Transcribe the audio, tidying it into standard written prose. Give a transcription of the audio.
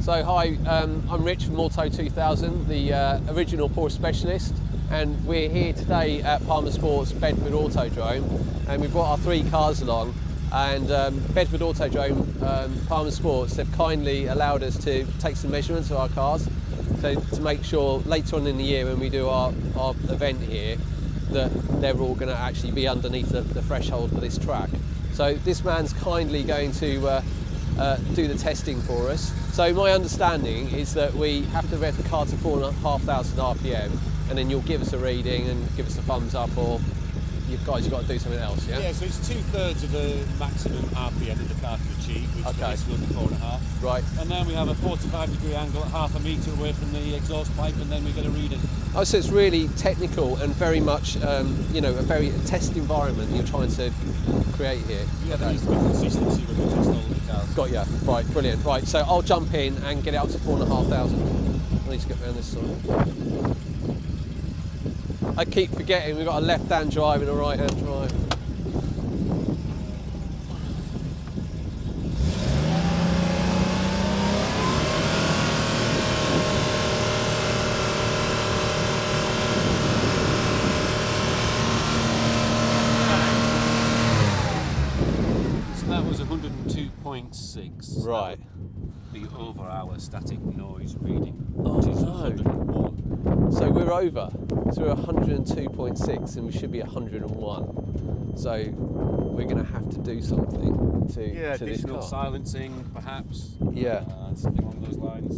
So hi, I'm Rich from Auto 2000, the original Porsche specialist, and we're here today at Palmer Sports Bedford Autodrome, and we've brought our 3 cars along. And Bedford Autodrome, Palmer Sports, they've kindly allowed us to take some measurements of our cars, so to make sure later on in the year when we do our event here that they're all going to actually be underneath the threshold for this track. So this man's kindly going to do the testing for us. So my understanding is that we have to rev the car to 4,500 RPM, and then you'll give us a reading and give us a thumbs up, or you guys have got to do something else, yeah? Yeah, so it's 2/3 of the maximum RPM that the car can achieve, which is the 4.5. Right. And then we have a 45-degree angle at half a metre away from the exhaust pipe, and then we get a reading. Oh, so it's really technical and very much, you know, a very test environment you're trying to create here. Yeah, there needs to be consistency when we test all of the cars. Got ya. Right, brilliant. Right, so I'll jump in and get it up to 4,500. I need to get around this side. I keep forgetting we've got a left-hand drive and a right-hand drive. So that was 102.6. Right. The over our static noise reading, Oh, which is no. 101. So we're over. So we're 102.6 and we should be 101. So we're going to have to do something to this additional car. silencing, perhaps. Yeah. Something along those lines.